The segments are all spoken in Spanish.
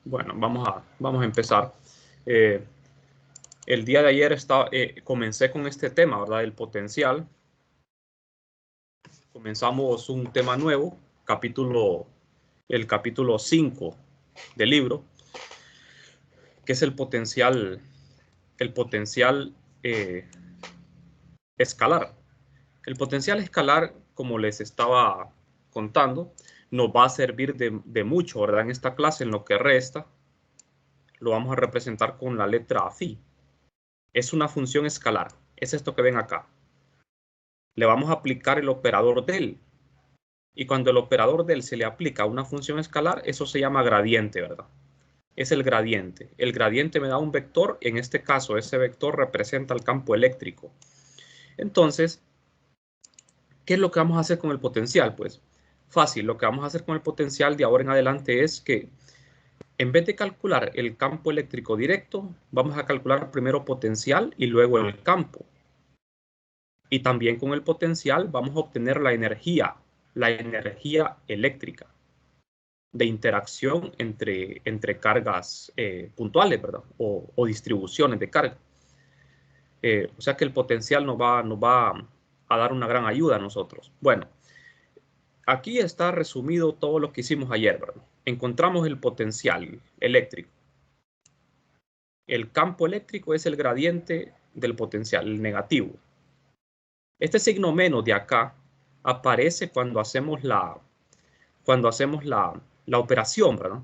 Bueno, vamos a empezar. El día de ayer comencé con este tema, ¿verdad? El potencial. Comenzamos un tema nuevo, el capítulo 5 del libro, que es el potencial eh, escalar. El potencial escalar, como les estaba contando, nos va a servir de mucho, ¿verdad? En esta clase, en lo que resta, lo vamos a representar con la letra phi. Es una función escalar. Es esto que ven acá. Le vamos a aplicar el operador del. Y cuando el operador del se le aplica a una función escalar, eso se llama gradiente, ¿verdad? Es el gradiente. El gradiente me da un vector. En este caso, ese vector representa el campo eléctrico. Entonces, ¿qué es lo que vamos a hacer con el potencial? Pues fácil. Lo que vamos a hacer con el potencial de ahora en adelante es que en vez de calcular el campo eléctrico directo, vamos a calcular primero potencial y luego el campo. Y también con el potencial vamos a obtener la energía eléctrica de interacción entre cargas puntuales, ¿verdad? O distribuciones de carga. O sea que el potencial nos va a dar una gran ayuda a nosotros. Bueno, aquí está resumido todo lo que hicimos ayer, ¿verdad? Encontramos el potencial eléctrico. El campo eléctrico es el gradiente del potencial, el negativo. Este signo menos de acá aparece cuando hacemos la operación, ¿verdad?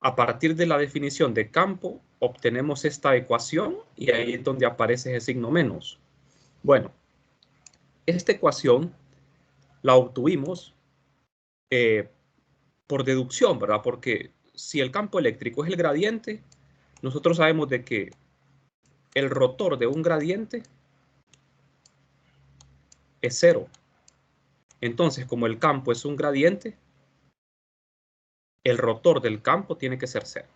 A partir de la definición de campo, obtenemos esta ecuación y ahí es donde aparece ese signo menos. Bueno, esta ecuación la obtuvimos por deducción, ¿verdad? Porque si el campo eléctrico es el gradiente, nosotros sabemos de que el rotor de un gradiente es cero. Entonces, como el campo es un gradiente, el rotor del campo tiene que ser cero.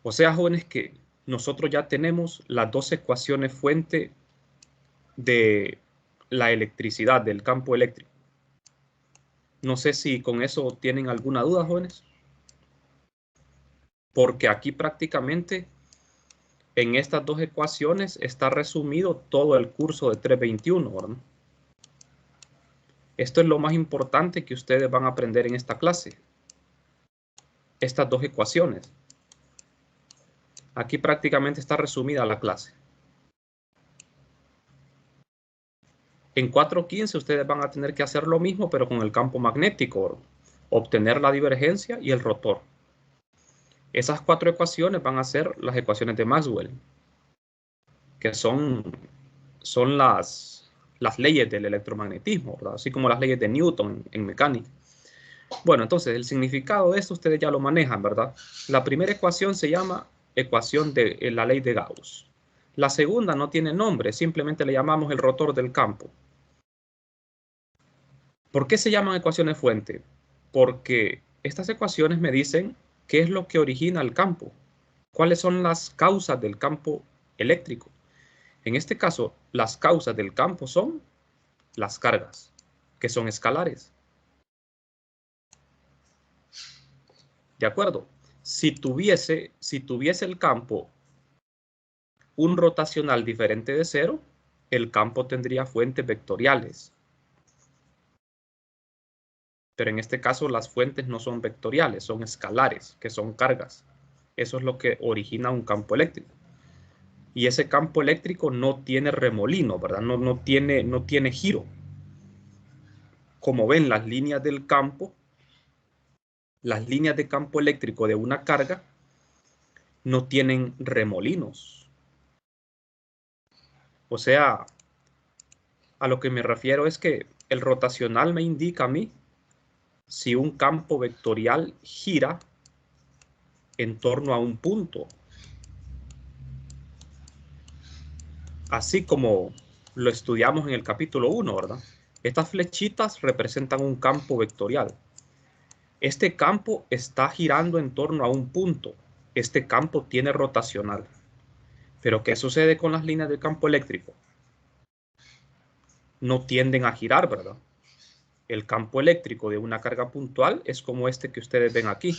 O sea, jóvenes, que nosotros ya tenemos las dos ecuaciones fuente de la electricidad, del campo eléctrico. No sé si con eso tienen alguna duda, jóvenes. Porque aquí prácticamente en estas dos ecuaciones está resumido todo el curso de 321, ¿verdad? Esto es lo más importante que ustedes van a aprender en esta clase. Estas dos ecuaciones. Aquí prácticamente está resumida la clase. En 4.15 ustedes van a tener que hacer lo mismo, pero con el campo magnético, ¿verdad? Obtener la divergencia y el rotor. Esas cuatro ecuaciones van a ser las ecuaciones de Maxwell, que son las leyes del electromagnetismo, ¿verdad? Así como las leyes de Newton en mecánica. Bueno, entonces el significado de esto ustedes ya lo manejan, ¿verdad? La primera ecuación se llama ecuación de la ley de Gauss. La segunda no tiene nombre, simplemente le llamamos el rotor del campo. ¿Por qué se llaman ecuaciones fuente? Porque estas ecuaciones me dicen qué es lo que origina el campo, cuáles son las causas del campo eléctrico. En este caso, las causas del campo son las cargas, que son escalares. ¿De acuerdo? Si tuviese el campo un rotacional diferente de cero, el campo tendría fuentes vectoriales. Pero en este caso las fuentes no son vectoriales, son escalares, que son cargas. Eso es lo que origina un campo eléctrico. Y ese campo eléctrico no tiene remolino, ¿verdad? No tiene giro. Como ven, las líneas del campo, las líneas de campo eléctrico de una carga no tienen remolinos. O sea, a lo que me refiero es que el rotacional me indica a mí si un campo vectorial gira en torno a un punto. Así como lo estudiamos en el capítulo 1, ¿verdad? Estas flechitas representan un campo vectorial. Este campo está girando en torno a un punto. Este campo tiene rotacional. Pero ¿qué sucede con las líneas del campo eléctrico? No tienden a girar, ¿verdad? El campo eléctrico de una carga puntual es como este que ustedes ven aquí.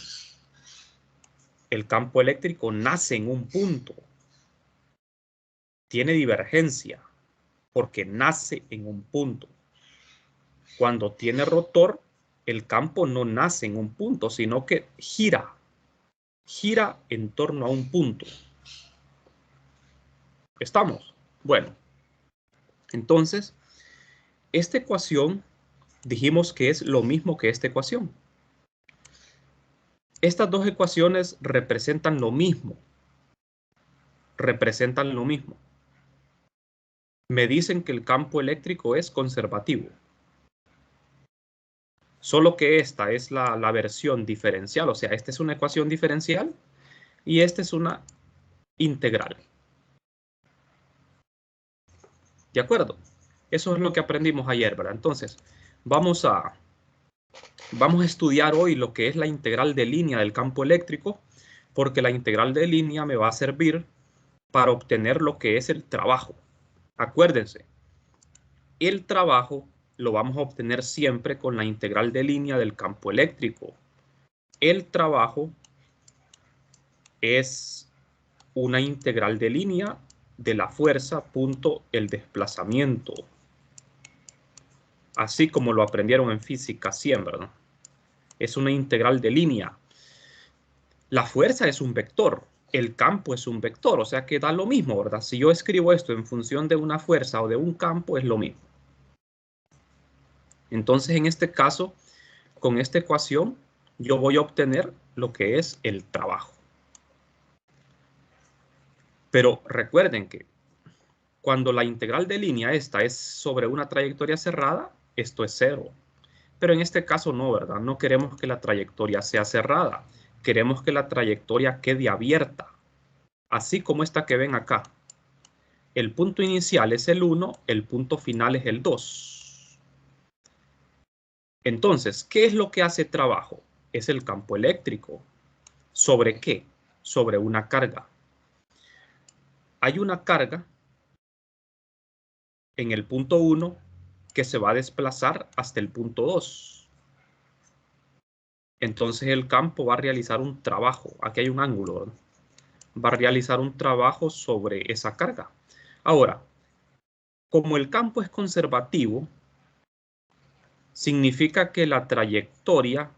El campo eléctrico nace en un punto. Tiene divergencia porque nace en un punto. Cuando tiene rotor, el campo no nace en un punto, sino que gira en torno a un punto. ¿Estamos? Bueno, entonces, esta ecuación dijimos que es lo mismo que esta ecuación. Estas dos ecuaciones representan lo mismo. Me dicen que el campo eléctrico es conservativo. Solo que esta es la versión diferencial, o sea, esta es una ecuación diferencial y esta es una integral. ¿De acuerdo? Eso es lo que aprendimos ayer, ¿verdad? Entonces, vamos a estudiar hoy lo que es la integral de línea del campo eléctrico, porque la integral de línea me va a servir para obtener lo que es el trabajo. Acuérdense, el trabajo lo vamos a obtener siempre con la integral de línea del campo eléctrico. El trabajo es una integral de línea de la fuerza punto el desplazamiento. Así como lo aprendieron en física siempre, ¿no? Es una integral de línea. La fuerza es un vector, el campo es un vector, o sea que da lo mismo, ¿verdad? Si yo escribo esto en función de una fuerza o de un campo, es lo mismo. Entonces, en este caso, con esta ecuación, yo voy a obtener lo que es el trabajo. Pero recuerden que cuando la integral de línea esta es sobre una trayectoria cerrada, esto es 0. Pero en este caso no, ¿verdad? No queremos que la trayectoria sea cerrada. Queremos que la trayectoria quede abierta. Así como esta que ven acá. El punto inicial es el 1, el punto final es el 2. Entonces, ¿qué es lo que hace trabajo? Es el campo eléctrico. ¿Sobre qué? Sobre una carga. Hay una carga en el punto 1 que se va a desplazar hasta el punto 2. Entonces el campo va a realizar un trabajo. Aquí hay un ángulo, ¿verdad? Va a realizar un trabajo sobre esa carga. Ahora, como el campo es conservativo, significa que la trayectoria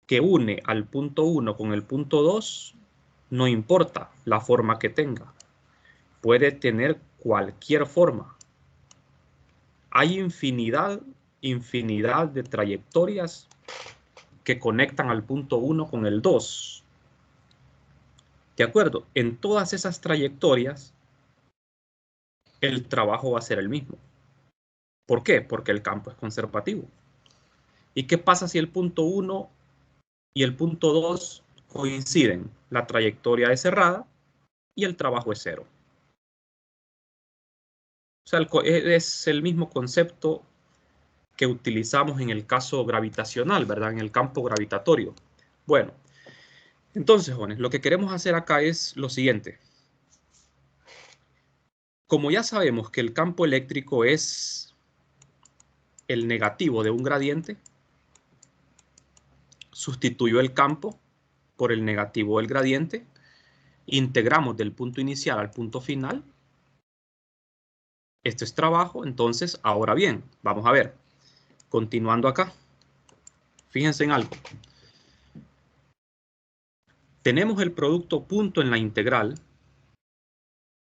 que une al punto 1 con el punto 2 no importa la forma que tenga. Puede tener cualquier forma. Hay infinidad de trayectorias que conectan al punto 1 con el 2. ¿De acuerdo? En todas esas trayectorias, el trabajo va a ser el mismo. ¿Por qué? Porque el campo es conservativo. ¿Y qué pasa si el punto 1 y el punto 2 coinciden? La trayectoria es cerrada y el trabajo es 0. O sea, es el mismo concepto que utilizamos en el caso gravitacional, ¿verdad? En el campo gravitatorio. Bueno, entonces, jóvenes, lo que queremos hacer acá es lo siguiente. Como ya sabemos que el campo eléctrico es el negativo de un gradiente, sustituyo el campo por el negativo del gradiente, integramos del punto inicial al punto final. Esto es trabajo, entonces, ahora bien, vamos a ver, continuando acá, fíjense en algo. Tenemos el producto punto en la integral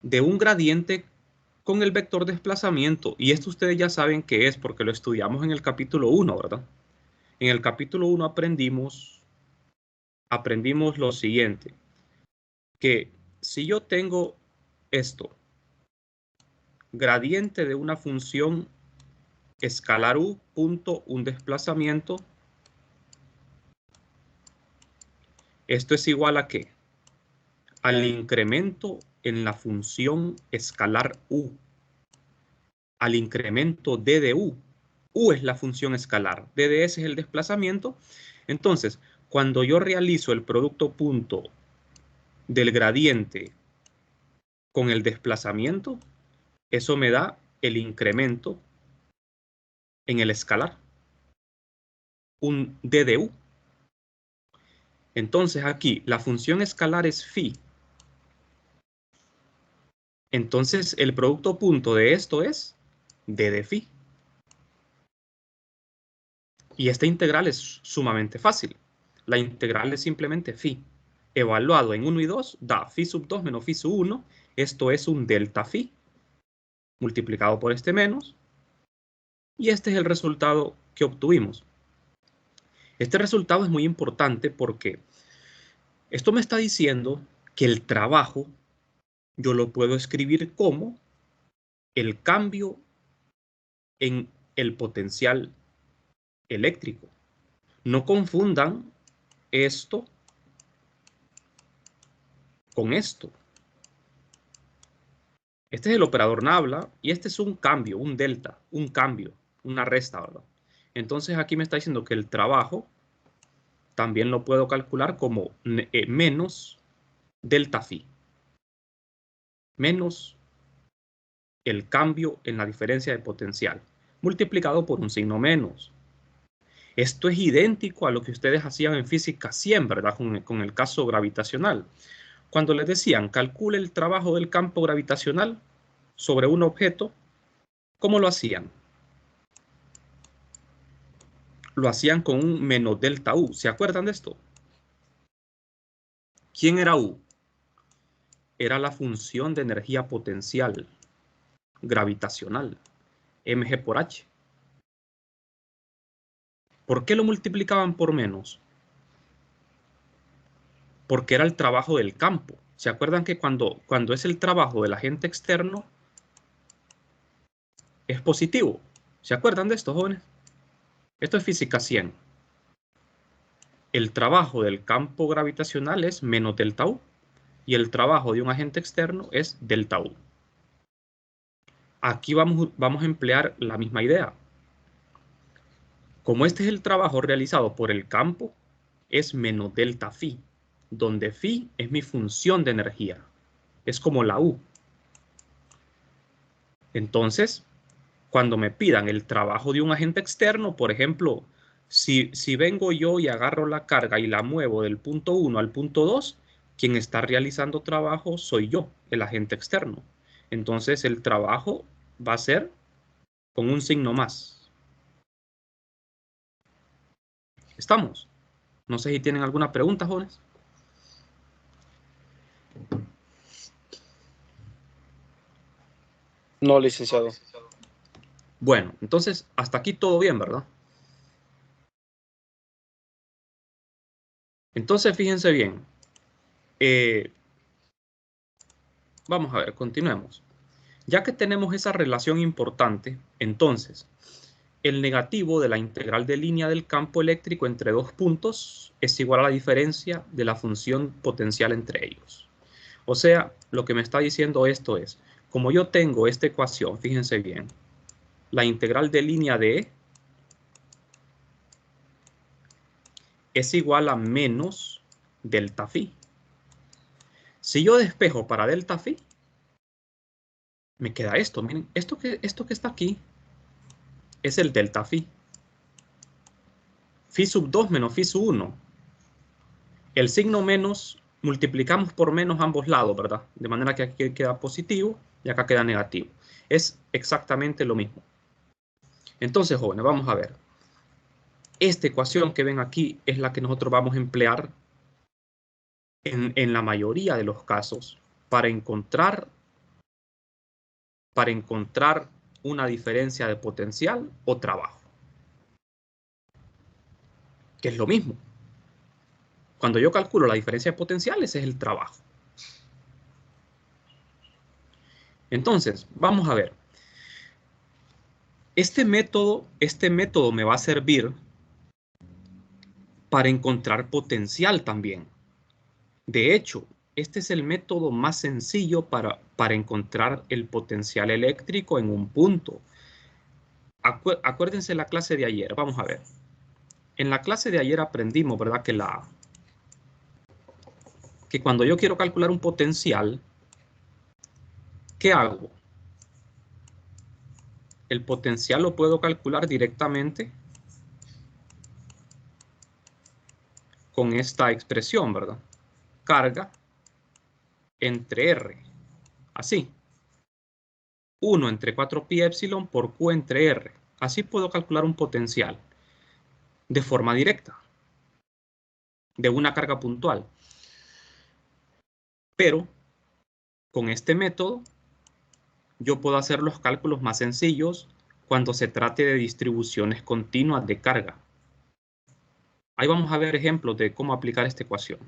de un gradiente con el vector desplazamiento, y esto ustedes ya saben qué es porque lo estudiamos en el capítulo 1, ¿verdad? En el capítulo 1 aprendimos lo siguiente, que si yo tengo esto, gradiente de una función escalar u punto un desplazamiento, esto es igual a ¿qué? Al incremento en la función escalar u, al incremento d de u. U es la función escalar, d de s es el desplazamiento. Entonces, cuando yo realizo el producto punto del gradiente con el desplazamiento, eso me da el incremento en el escalar. un d de u. Entonces aquí la función escalar es phi. Entonces el producto punto de esto es d de phi. Y esta integral es sumamente fácil. La integral es simplemente phi. Evaluado en 1 y 2 da phi sub 2 menos phi sub 1. Esto es un delta phi multiplicado por este menos. Y este es el resultado que obtuvimos. Este resultado es muy importante porque esto me está diciendo que el trabajo yo lo puedo escribir como el cambio en el potencial eléctrico. No confundan esto con esto. Este es el operador nabla y este es un cambio, un delta, un cambio, una resta, ¿verdad? Entonces aquí me está diciendo que el trabajo también lo puedo calcular como menos delta phi, menos el cambio en la diferencia de potencial, multiplicado por un signo menos. Esto es idéntico a lo que ustedes hacían en física 100, ¿verdad? Con el caso gravitacional. Cuando les decían, calcule el trabajo del campo gravitacional sobre un objeto, ¿cómo lo hacían? Lo hacían con un menos delta U. ¿Se acuerdan de esto? ¿Quién era U? Era la función de energía potencial gravitacional, mg por h. ¿Por qué lo multiplicaban por menos? Porque era el trabajo del campo. ¿Se acuerdan que cuando es el trabajo del agente externo es positivo? ¿Se acuerdan de esto, jóvenes? Esto es física 100. El trabajo del campo gravitacional es menos delta U y el trabajo de un agente externo es delta U. Aquí vamos a emplear la misma idea. Como este es el trabajo realizado por el campo, es menos delta phi, donde phi es mi función de energía. Es como la U. Entonces, cuando me pidan el trabajo de un agente externo, por ejemplo, si vengo yo y agarro la carga y la muevo del punto 1 al punto 2, quien está realizando trabajo soy yo, el agente externo. Entonces el trabajo va a ser con un signo más. ¿Estamos? No sé si tienen alguna pregunta, jóvenes. No, licenciado. Bueno, entonces hasta aquí todo bien, ¿verdad? Entonces fíjense bien. Vamos a ver, continuemos. Ya que tenemos esa relación importante, entonces el negativo de la integral de línea del campo eléctrico entre dos puntos es igual a la diferencia de la función potencial entre ellos. O sea, lo que me está diciendo esto es, como yo tengo esta ecuación, fíjense bien, la integral de línea de E es igual a menos delta phi. Si yo despejo para delta phi, me queda esto. Miren, esto que está aquí es el delta phi. Phi sub 2 menos phi sub 1. El signo menos multiplicamos por menos ambos lados, ¿verdad? De manera que aquí queda positivo y acá queda negativo. Es exactamente lo mismo. Entonces, jóvenes, vamos a ver. Esta ecuación que ven aquí es la que nosotros vamos a emplear en la mayoría de los casos para encontrar una diferencia de potencial o trabajo. Que es lo mismo. Cuando yo calculo la diferencia de potencial, ese es el trabajo. Entonces, vamos a ver. Este método me va a servir para encontrar potencial también. De hecho, este es el método más sencillo para encontrar el potencial eléctrico en un punto. Acuérdense la clase de ayer. Vamos a ver. En la clase de ayer aprendimos, ¿verdad? Que cuando yo quiero calcular un potencial, ¿qué hago? El potencial lo puedo calcular directamente con esta expresión, ¿verdad? Carga entre R. Así. 1 entre 4pi epsilon por Q entre R. Así puedo calcular un potencial de forma directa, de una carga puntual. Pero con este método yo puedo hacer los cálculos más sencillos cuando se trate de distribuciones continuas de carga. Ahí vamos a ver ejemplos de cómo aplicar esta ecuación.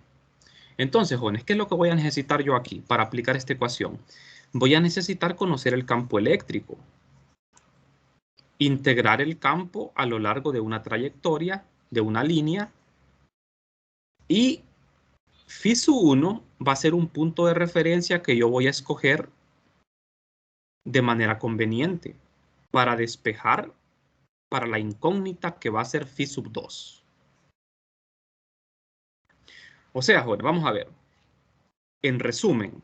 Entonces, jóvenes, ¿qué es lo que voy a necesitar yo aquí para aplicar esta ecuación? Voy a necesitar conocer el campo eléctrico, integrar el campo a lo largo de una trayectoria, de una línea, y phi sub 1 va a ser un punto de referencia que yo voy a escoger de manera conveniente para despejar para la incógnita que va a ser phi sub 2. O sea, jóvenes, vamos a ver. En resumen,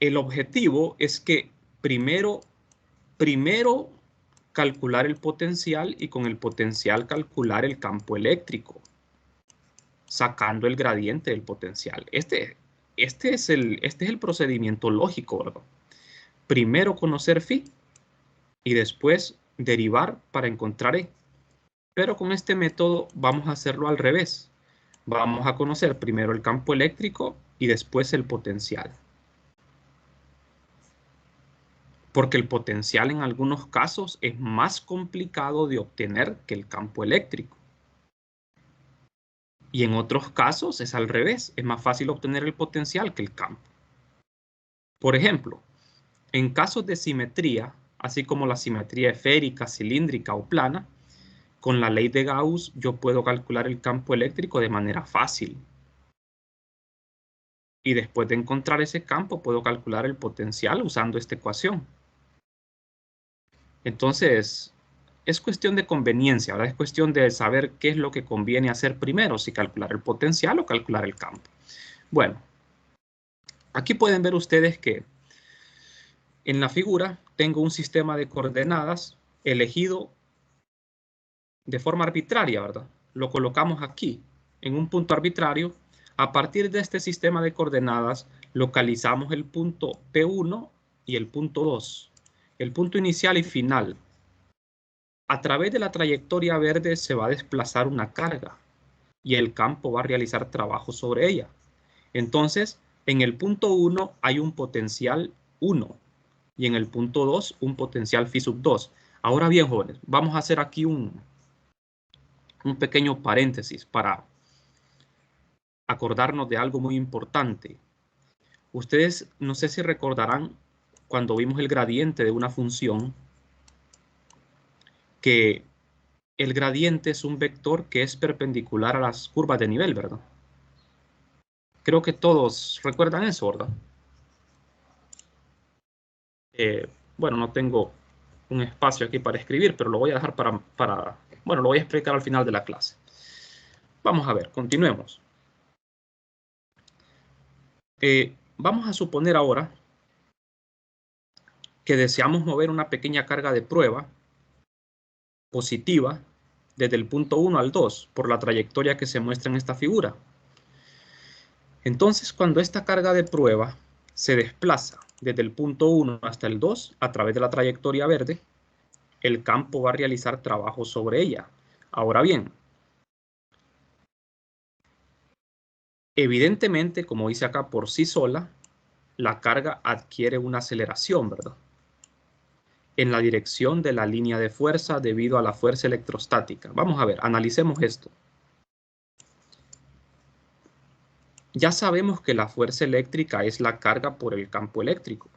el objetivo es que primero calcular el potencial y con el potencial calcular el campo eléctrico, sacando el gradiente del potencial. Este es el procedimiento lógico, ¿verdad? Primero conocer phi y después derivar para encontrar E. Pero con este método vamos a hacerlo al revés. Vamos a conocer primero el campo eléctrico y después el potencial. Porque el potencial en algunos casos es más complicado de obtener que el campo eléctrico. Y en otros casos es al revés, es más fácil obtener el potencial que el campo. Por ejemplo, en casos de simetría, así como la simetría esférica, cilíndrica o plana, con la ley de Gauss yo puedo calcular el campo eléctrico de manera fácil. Y después de encontrar ese campo puedo calcular el potencial usando esta ecuación. Entonces, es cuestión de conveniencia, ¿verdad? Es cuestión de saber qué es lo que conviene hacer primero, si calcular el potencial o calcular el campo. Bueno, aquí pueden ver ustedes que en la figura tengo un sistema de coordenadas elegido de forma arbitraria, ¿verdad? Lo colocamos aquí, en un punto arbitrario. A partir de este sistema de coordenadas, localizamos el punto P1 y el punto 2, el punto inicial y final. A través de la trayectoria verde se va a desplazar una carga y el campo va a realizar trabajo sobre ella. Entonces, en el punto 1 hay un potencial 1 y en el punto 2 un potencial phi sub 2. Ahora bien, jóvenes, vamos a hacer aquí un pequeño paréntesis para acordarnos de algo muy importante. Ustedes no sé si recordarán cuando vimos el gradiente de una función que el gradiente es un vector que es perpendicular a las curvas de nivel, ¿verdad? Creo que todos recuerdan eso, ¿verdad? Bueno, no tengo un espacio aquí para escribir, pero lo voy a dejar bueno, lo voy a explicar al final de la clase. Vamos a ver, continuemos. Vamos a suponer ahora que deseamos mover una pequeña carga de prueba positiva desde el punto 1 al 2 por la trayectoria que se muestra en esta figura. Entonces, cuando esta carga de prueba se desplaza desde el punto 1 hasta el 2 a través de la trayectoria verde, el campo va a realizar trabajo sobre ella. Ahora bien, evidentemente, como dice acá, por sí sola, la carga adquiere una aceleración, ¿verdad? En la dirección de la línea de fuerza debido a la fuerza electrostática. Vamos a ver, analicemos esto. Ya sabemos que la fuerza eléctrica es la carga por el campo eléctrico.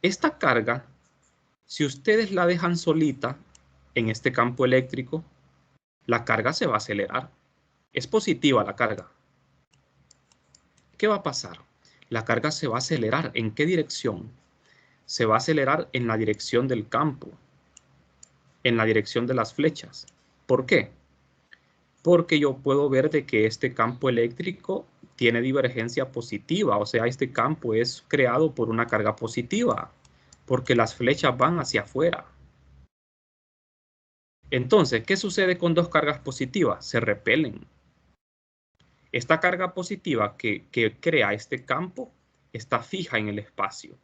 Esta carga, si ustedes la dejan solita en este campo eléctrico, la carga se va a acelerar. Es positiva la carga. ¿Qué va a pasar? La carga se va a acelerar. ¿En qué dirección? Se va a acelerar en la dirección del campo, en la dirección de las flechas. ¿Por qué? Porque yo puedo ver de que este campo eléctrico tiene divergencia positiva, o sea, este campo es creado por una carga positiva, porque las flechas van hacia afuera. Entonces, ¿qué sucede con dos cargas positivas? Se repelen. Esta carga positiva que crea este campo está fija en el espacio.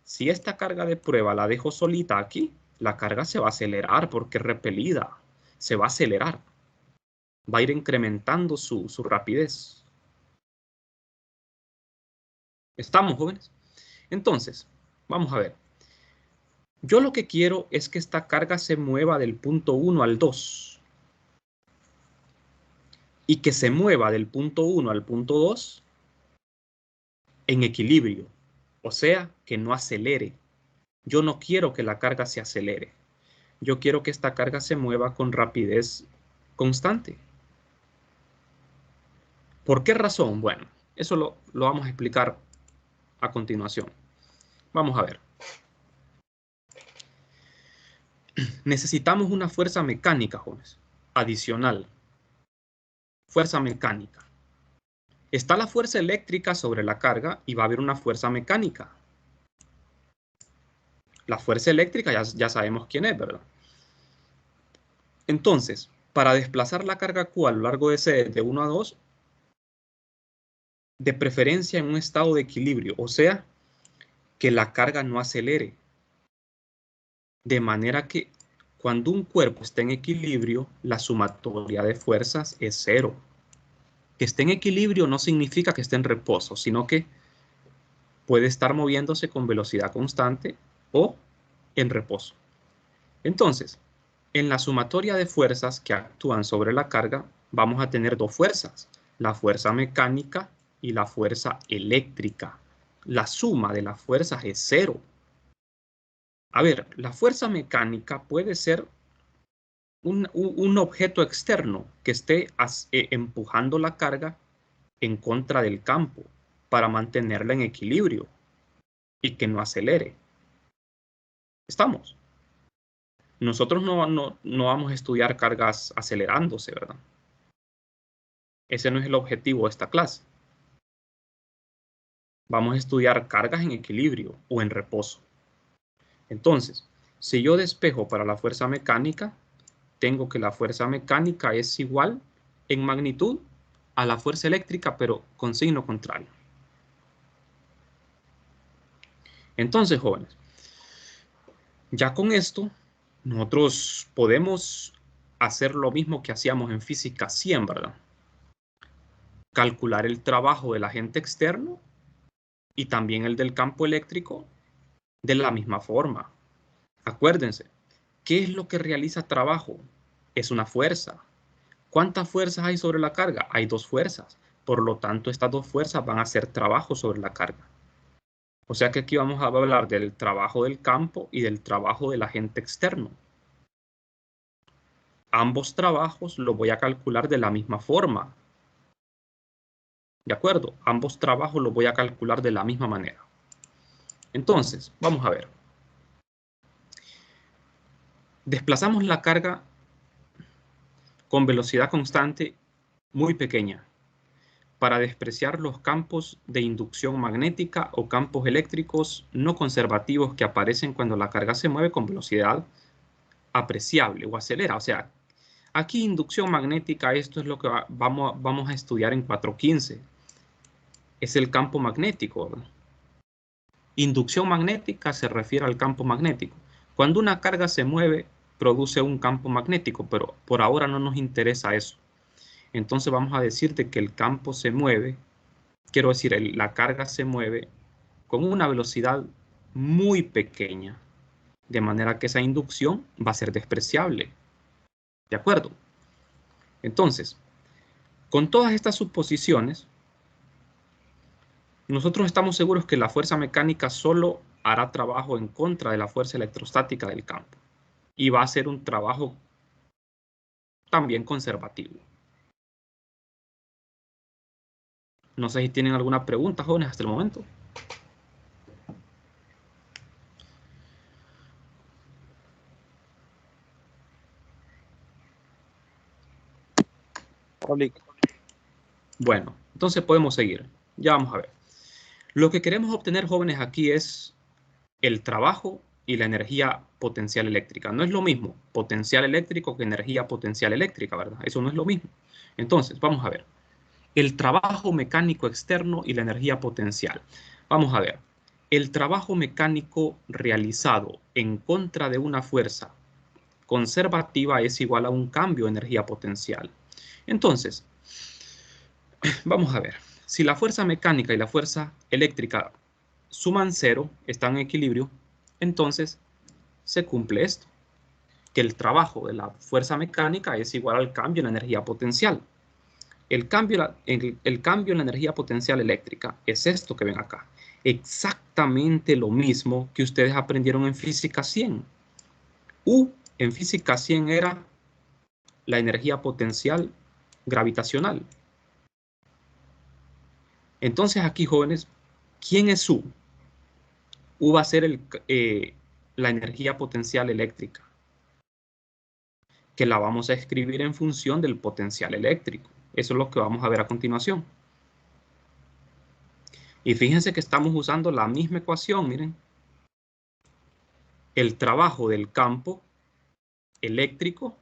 Si esta carga de prueba la dejo solita aquí, la carga se va a acelerar porque es repelida. Se va a acelerar. Va a ir incrementando su rapidez. ¿Estamos, jóvenes? Entonces, vamos a ver. Yo lo que quiero es que esta carga se mueva del punto 1 al 2. Y que se mueva del punto 1 al punto 2 en equilibrio. O sea, que no acelere. Yo no quiero que la carga se acelere. Yo quiero que esta carga se mueva con rapidez constante. ¿Por qué razón? Bueno, eso lo vamos a explicar a continuación. Vamos a ver. Necesitamos una fuerza mecánica, jóvenes, adicional. Fuerza mecánica. Está la fuerza eléctrica sobre la carga y va a haber una fuerza mecánica. La fuerza eléctrica ya sabemos quién es, ¿verdad? Entonces, para desplazar la carga Q a lo largo de C de 1 a 2, de preferencia en un estado de equilibrio, o sea, que la carga no acelere. De manera que cuando un cuerpo está en equilibrio, la sumatoria de fuerzas es 0. Que esté en equilibrio no significa que esté en reposo, sino que puede estar moviéndose con velocidad constante o en reposo. Entonces, en la sumatoria de fuerzas que actúan sobre la carga, vamos a tener dos fuerzas, la fuerza mecánica y la fuerza eléctrica. La suma de las fuerzas es 0. A ver, la fuerza mecánica puede ser un objeto externo que esté empujando la carga en contra del campo para mantenerla en equilibrio y que no acelere. ¿Estamos? Nosotros no vamos a estudiar cargas acelerándose, ¿verdad? Ese no es el objetivo de esta clase. Vamos a estudiar cargas en equilibrio o en reposo. Entonces, si yo despejo para la fuerza mecánica, tengo que la fuerza mecánica es igual en magnitud a la fuerza eléctrica, pero con signo contrario. Entonces, jóvenes, ya con esto, nosotros podemos hacer lo mismo que hacíamos en física 100, ¿verdad? Calcular el trabajo del agente externo y también el del campo eléctrico de la misma forma. Acuérdense, ¿qué es lo que realiza trabajo? Es una fuerza. ¿Cuántas fuerzas hay sobre la carga? Hay dos fuerzas. Por lo tanto, estas dos fuerzas van a hacer trabajo sobre la carga. O sea que aquí vamos a hablar del trabajo del campo y del trabajo del agente externo. Ambos trabajos los voy a calcular de la misma forma. ¿De acuerdo? Ambos trabajos los voy a calcular de la misma manera. Entonces, vamos a ver. Desplazamos la carga con velocidad constante muy pequeña para despreciar los campos de inducción magnética o campos eléctricos no conservativos que aparecen cuando la carga se mueve con velocidad apreciable o acelera. O sea, aquí inducción magnética, esto es lo que vamos a estudiar en 415. Es el campo magnético, ¿verdad? Inducción magnética se refiere al campo magnético. Cuando una carga se mueve, produce un campo magnético, pero por ahora no nos interesa eso. Entonces vamos a decir de que el campo se mueve, quiero decir, la carga se mueve con una velocidad muy pequeña, de manera que esa inducción va a ser despreciable. ¿De acuerdo? Entonces, con todas estas suposiciones, nosotros estamos seguros que la fuerza mecánica solo hará trabajo en contra de la fuerza electrostática del campo y va a ser un trabajo también conservativo. No sé si tienen alguna pregunta, jóvenes, hasta el momento. Bueno, entonces podemos seguir. Ya vamos a ver. Lo que queremos obtener, jóvenes, aquí es el trabajo y la energía potencial eléctrica. No es lo mismo potencial eléctrico que energía potencial eléctrica, ¿verdad? Eso no es lo mismo. Entonces, vamos a ver. El trabajo mecánico externo y la energía potencial. Vamos a ver. El trabajo mecánico realizado en contra de una fuerza conservativa es igual a un cambio de energía potencial. Entonces, vamos a ver. Si la fuerza mecánica y la fuerza eléctrica suman 0, están en equilibrio, entonces se cumple esto, que el trabajo de la fuerza mecánica es igual al cambio en la energía potencial. El cambio en la energía potencial eléctrica es esto que ven acá. Exactamente lo mismo que ustedes aprendieron en física 100. U en física 100 era la energía potencial gravitacional. Entonces aquí, jóvenes, ¿quién es U? U va a ser la energía potencial eléctrica, que la vamos a escribir en función del potencial eléctrico. Eso es lo que vamos a ver a continuación. Y fíjense que estamos usando la misma ecuación, miren. El trabajo del campo eléctrico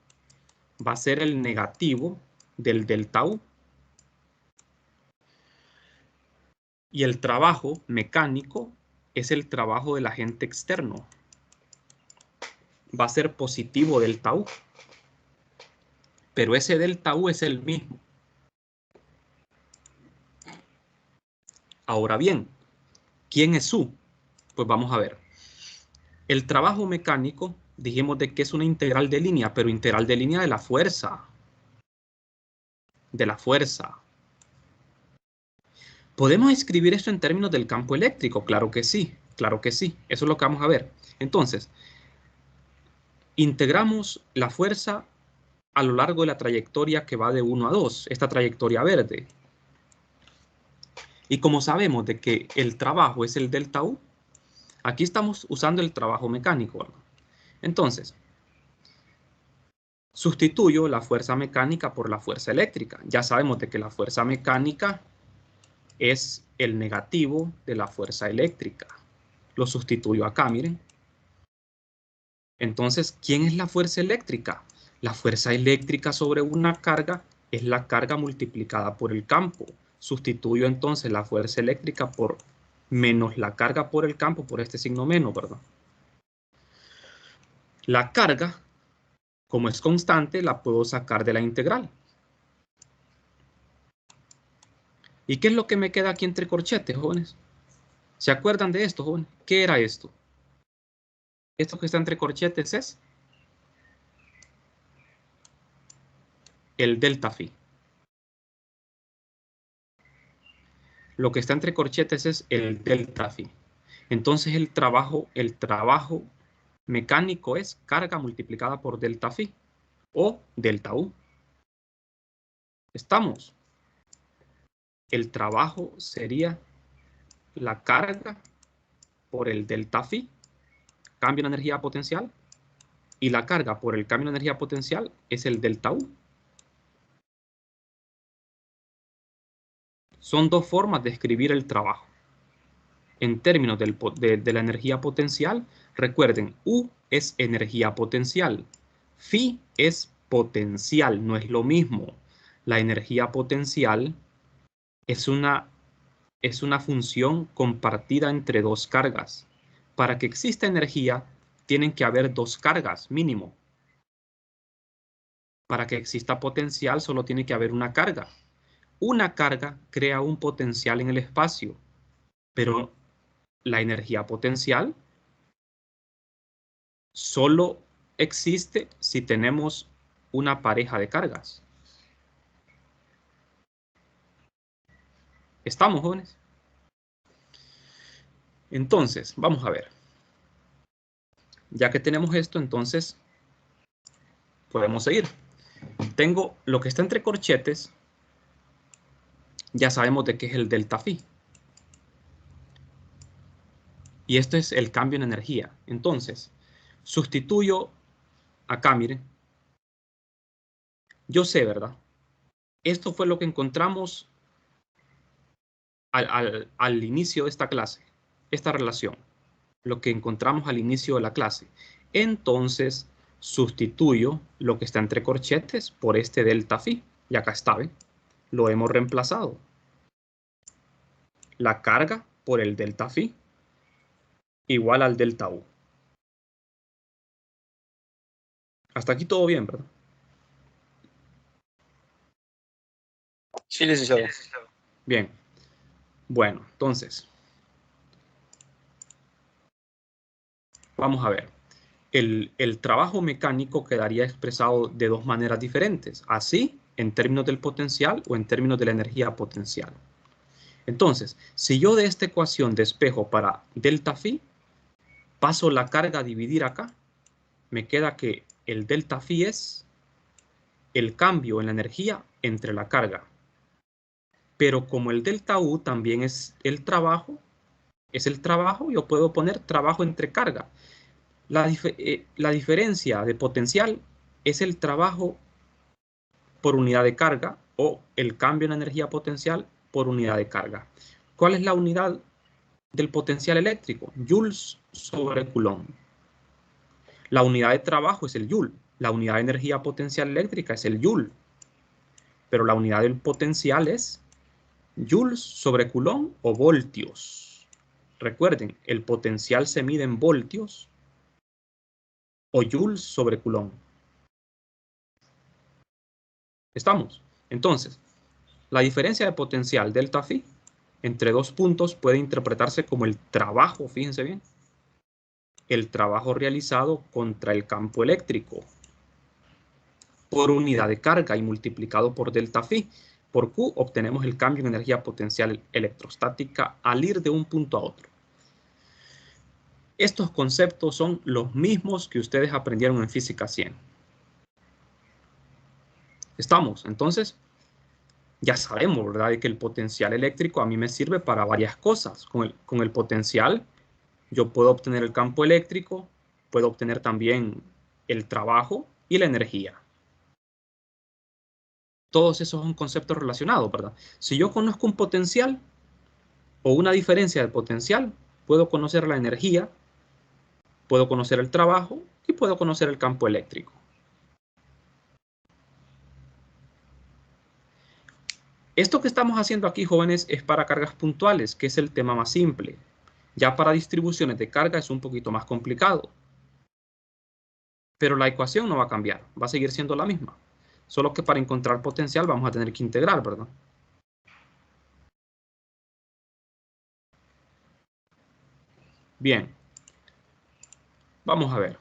va a ser el negativo del delta U. Y el trabajo mecánico es el trabajo del agente externo. Va a ser positivo delta U. Pero ese delta U es el mismo. Ahora bien, ¿quién es U? Pues vamos a ver. El trabajo mecánico, dijimos de que es una integral de línea, pero integral de línea de la fuerza. De la fuerza. ¿Podemos escribir esto en términos del campo eléctrico? Claro que sí, claro que sí. Eso es lo que vamos a ver. Entonces, integramos la fuerza a lo largo de la trayectoria que va de 1 a 2, esta trayectoria verde. Y como sabemos de que el trabajo es el delta U, aquí estamos usando el trabajo mecánico, ¿verdad? Entonces, sustituyo la fuerza mecánica por la fuerza eléctrica. Ya sabemos de que la fuerza mecánica es el negativo de la fuerza eléctrica. Lo sustituyo acá, miren. Entonces, ¿quién es la fuerza eléctrica? La fuerza eléctrica sobre una carga es la carga multiplicada por el campo. Sustituyo entonces la fuerza eléctrica por menos la carga por el campo, por este signo menos, ¿verdad? La carga, como es constante, la puedo sacar de la integral. ¿Y qué es lo que me queda aquí entre corchetes, jóvenes? ¿Se acuerdan de esto, jóvenes? ¿Qué era esto? Esto que está entre corchetes es el delta phi. Lo que está entre corchetes es el delta phi. Entonces el trabajo mecánico es carga multiplicada por delta phi o delta U. ¿Estamos? El trabajo sería la carga por el delta phi, cambio en energía potencial, y la carga por el cambio en energía potencial es el delta U. Son dos formas de escribir el trabajo. En términos de la energía potencial, recuerden, U es energía potencial. Phi es potencial, no es lo mismo. La energía potencial es una función compartida entre dos cargas. Para que exista energía, tienen que haber dos cargas, mínimo. Para que exista potencial, solo tiene que haber una carga. Una carga crea un potencial en el espacio, pero la energía potencial solo existe si tenemos una pareja de cargas. ¿Estamos, jóvenes? Entonces, vamos a ver. Ya que tenemos esto, entonces podemos seguir. Tengo lo que está entre corchetes. Ya sabemos de qué es el delta phi. Y esto es el cambio en energía. Entonces, sustituyo acá, miren. Yo sé, ¿verdad? Esto fue lo que encontramos al inicio de esta clase. Esta relación. Lo que encontramos al inicio de la clase. Entonces, sustituyo lo que está entre corchetes por este delta phi. Y acá está, ¿ven? lo hemos reemplazado. La carga por el delta phi igual al delta U. Hasta aquí todo bien, ¿verdad? Sí, licenciado. Bien. Bueno, entonces, vamos a ver. El trabajo mecánico quedaría expresado de dos maneras diferentes. Así, en términos del potencial o en términos de la energía potencial. Entonces, si yo de esta ecuación despejo para delta phi, paso la carga a dividir acá, me queda que el delta phi es el cambio en la energía entre la carga. Pero como el delta U también es el trabajo, yo puedo poner trabajo entre carga. La diferencia de potencial es el trabajo por unidad de carga o el cambio en la energía potencial por unidad de carga. ¿Cuál es la unidad del potencial eléctrico? Joules sobre Coulomb. La unidad de trabajo es el Joule. La unidad de energía potencial eléctrica es el Joule. Pero la unidad del potencial es Joules sobre Coulomb o voltios. Recuerden, el potencial se mide en voltios o Joules sobre Coulomb. ¿Estamos? Entonces, la diferencia de potencial delta phi entre dos puntos puede interpretarse como el trabajo, fíjense bien, el trabajo realizado contra el campo eléctrico por unidad de carga y multiplicado por delta phi. Por Q obtenemos el cambio en energía potencial electrostática al ir de un punto a otro. Estos conceptos son los mismos que ustedes aprendieron en Física 100. ¿Estamos? Entonces, ya sabemos, ¿verdad?, que el potencial eléctrico a mí me sirve para varias cosas. Con el potencial yo puedo obtener el campo eléctrico, puedo obtener también el trabajo y la energía. Todos esos son conceptos relacionados, ¿verdad? Si yo conozco un potencial o una diferencia de potencial, puedo conocer la energía, puedo conocer el trabajo y puedo conocer el campo eléctrico. Esto que estamos haciendo aquí, jóvenes, es para cargas puntuales, que es el tema más simple. Ya para distribuciones de carga es un poquito más complicado. Pero la ecuación no va a cambiar, va a seguir siendo la misma. Solo que para encontrar potencial vamos a tener que integrar, ¿verdad? Bien. Vamos a ver.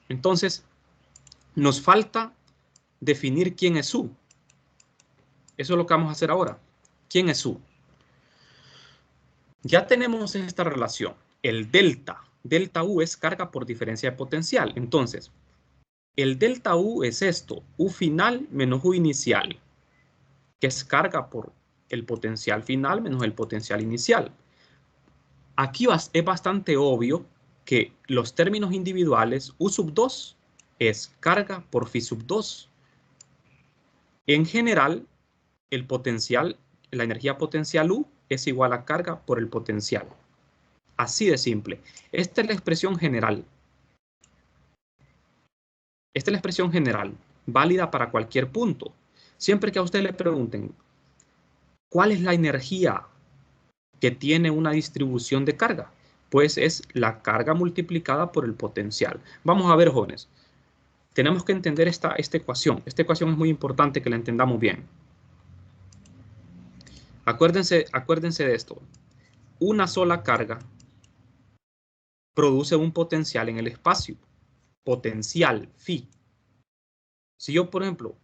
Entonces, nos falta definir quién es U. Eso es lo que vamos a hacer ahora. ¿Quién es U? Ya tenemos esta relación. El delta. Delta U es carga por diferencia de potencial. Entonces, el delta U es esto. U final menos U inicial. Que es carga por el potencial final menos el potencial inicial. Aquí es bastante obvio que los términos individuales U sub 2 es carga por phi sub 2. En general, el potencial, la energía potencial U es igual a carga por el potencial. Así de simple. Esta es la expresión general. Esta es la expresión general, válida para cualquier punto. Siempre que a usted le pregunten, ¿cuál es la energía que tiene una distribución de carga? Pues es la carga multiplicada por el potencial. Vamos a ver, jóvenes. Tenemos que entender esta ecuación. Esta ecuación es muy importante que la entendamos bien. Acuérdense de esto. Una sola carga produce un potencial en el espacio. Potencial, phi. Si yo, por ejemplo,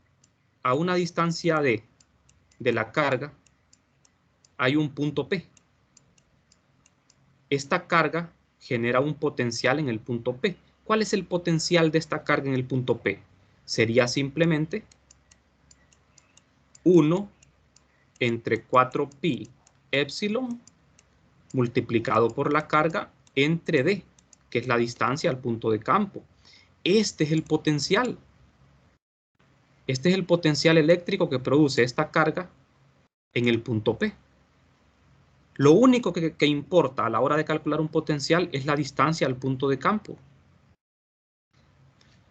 a una distancia de la carga, hay un punto P. Esta carga genera un potencial en el punto P. ¿Cuál es el potencial de esta carga en el punto P? Sería simplemente 1 entre 4pi epsilon multiplicado por la carga entre D, que es la distancia al punto de campo. Este es el potencial. Este es el potencial eléctrico que produce esta carga en el punto P. Lo único que importa a la hora de calcular un potencial es la distancia al punto de campo.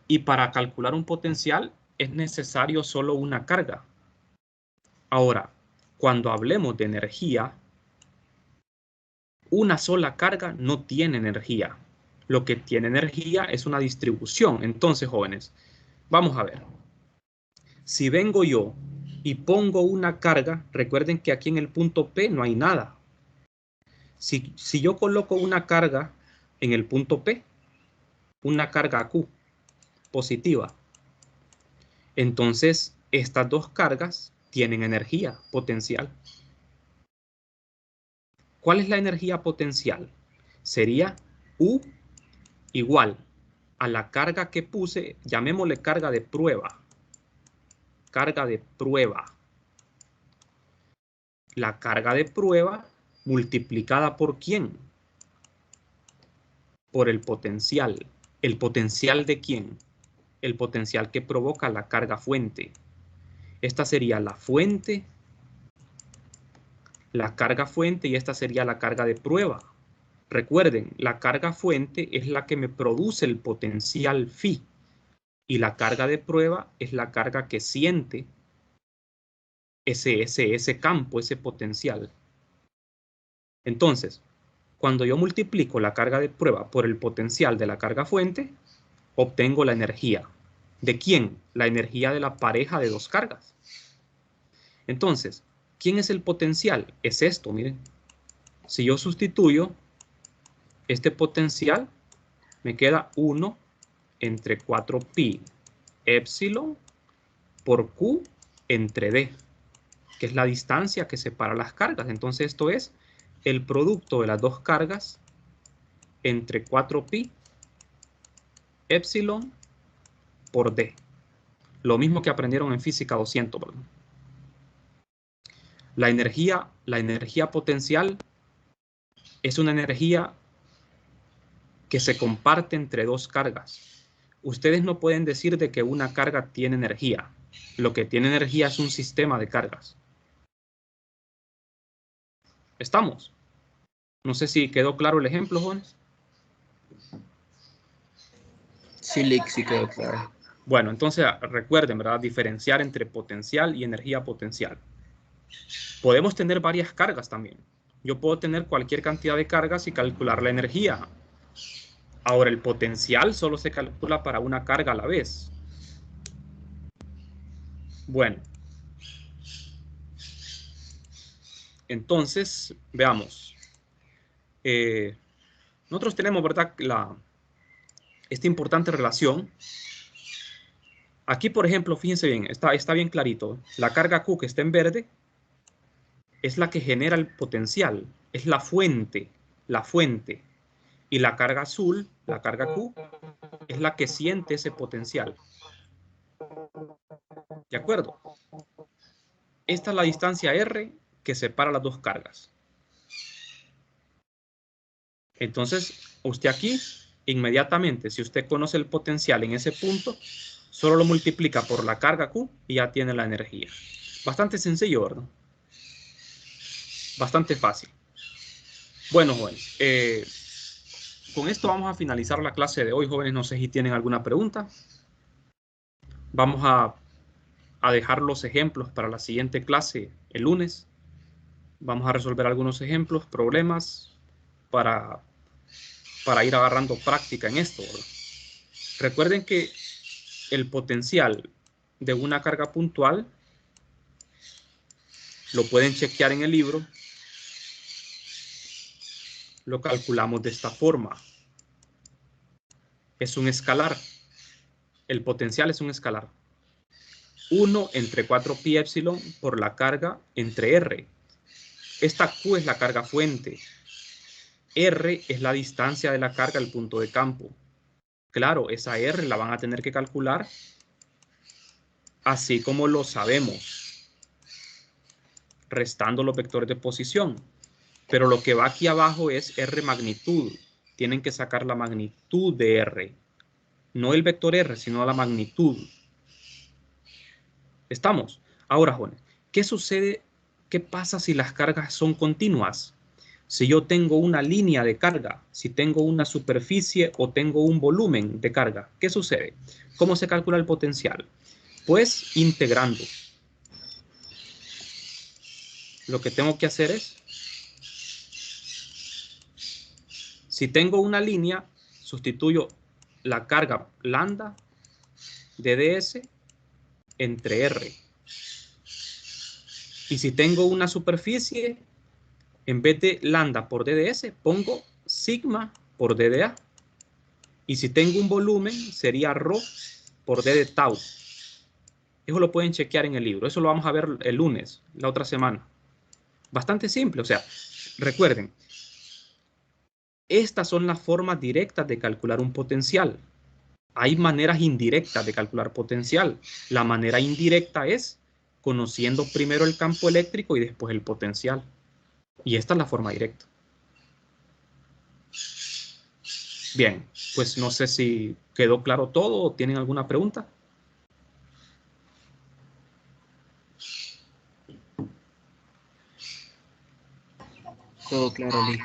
Y para calcular un potencial es necesario solo una carga. Ahora, cuando hablemos de energía, una sola carga no tiene energía. Lo que tiene energía es una distribución. Entonces, jóvenes, vamos a ver. Si vengo yo y pongo una carga, recuerden que aquí en el punto P no hay nada. Si yo coloco una carga en el punto P, una carga Q positiva, entonces estas dos cargas tienen energía potencial. ¿Cuál es la energía potencial? Sería U igual a la carga que puse, llamémosle carga de prueba. Carga de prueba. La carga de prueba multiplicada por ¿quién? Por el potencial. ¿El potencial de quién? El potencial que provoca la carga fuente. Esta sería la fuente, la carga fuente, y esta sería la carga de prueba. Recuerden, la carga fuente es la que me produce el potencial phi, y la carga de prueba es la carga que siente ese campo, ese potencial. Entonces, cuando yo multiplico la carga de prueba por el potencial de la carga fuente, obtengo la energía. ¿De quién? La energía de la pareja de dos cargas. Entonces, ¿quién es el potencial? Es esto, miren. Si yo sustituyo este potencial, me queda 1 entre 4pi epsilon por Q entre D, que es la distancia que separa las cargas. Entonces esto es el producto de las dos cargas entre 4pi epsilon por D. Lo mismo que aprendieron en física 200, ¿verdad? La energía potencial es una energía que se comparte entre dos cargas. Ustedes no pueden decir de que una carga tiene energía. Lo que tiene energía es un sistema de cargas. ¿Estamos? No sé si quedó claro el ejemplo, jóvenes. Sí quedó claro. Bueno, entonces recuerden, ¿verdad? Diferenciar entre potencial y energía potencial. Podemos tener varias cargas también. Yo puedo tener cualquier cantidad de cargas y calcular la energía. Ahora, el potencial solo se calcula para una carga a la vez. Bueno. Entonces, veamos. Nosotros tenemos, ¿verdad? Esta importante relación. Aquí, por ejemplo, fíjense bien, está bien clarito. La carga Q que está en verde es la que genera el potencial. Es la fuente. La fuente. Y la carga azul, la carga Q, es la que siente ese potencial. ¿De acuerdo? Esta es la distancia R que separa las dos cargas. Entonces, usted aquí, inmediatamente, si usted conoce el potencial en ese punto, solo lo multiplica por la carga Q y ya tiene la energía. Bastante sencillo, ¿verdad? Bastante fácil. Bueno, jóvenes, con esto vamos a finalizar la clase de hoy, jóvenes. No sé si tienen alguna pregunta. Vamos a dejar los ejemplos para la siguiente clase el lunes. Vamos a resolver algunos ejemplos, problemas, para ir agarrando práctica en esto, ¿verdad? Recuerden que el potencial de una carga puntual lo pueden chequear en el libro. Lo calculamos de esta forma. Es un escalar. El potencial es un escalar. 1 entre 4pi epsilon por la carga entre R. Esta Q es la carga fuente. R es la distancia de la carga al punto de campo. Claro, esa R la van a tener que calcular así como lo sabemos, restando los vectores de posición. Pero lo que va aquí abajo es R magnitud. Tienen que sacar la magnitud de R. No el vector R, sino la magnitud. ¿Estamos? Ahora, jóvenes, ¿qué sucede? ¿Qué pasa si las cargas son continuas? Si yo tengo una línea de carga, si tengo una superficie o tengo un volumen de carga, ¿qué sucede? ¿Cómo se calcula el potencial? Pues integrando. lo que tengo que hacer es, si tengo una línea, sustituyo la carga lambda de ds entre R. Y si tengo una superficie, en vez de lambda por dds, pongo sigma por dda. Y si tengo un volumen, sería rho por d de tau. Eso lo pueden chequear en el libro. Eso lo vamos a ver el lunes, la otra semana. Bastante simple. O sea, recuerden, estas son las formas directas de calcular un potencial. Hay maneras indirectas de calcular potencial. La manera indirecta es conociendo primero el campo eléctrico y después el potencial. Y esta es la forma directa. Bien, pues no sé si quedó claro todo o tienen alguna pregunta. Todo claro, Lee.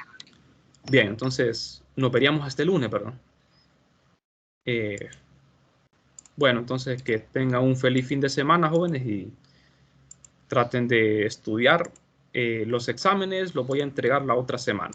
Bien, entonces nos veríamos hasta el lunes, perdón. Bueno, entonces que tengan un feliz fin de semana, jóvenes, y traten de estudiar. Los exámenes los voy a entregar la otra semana.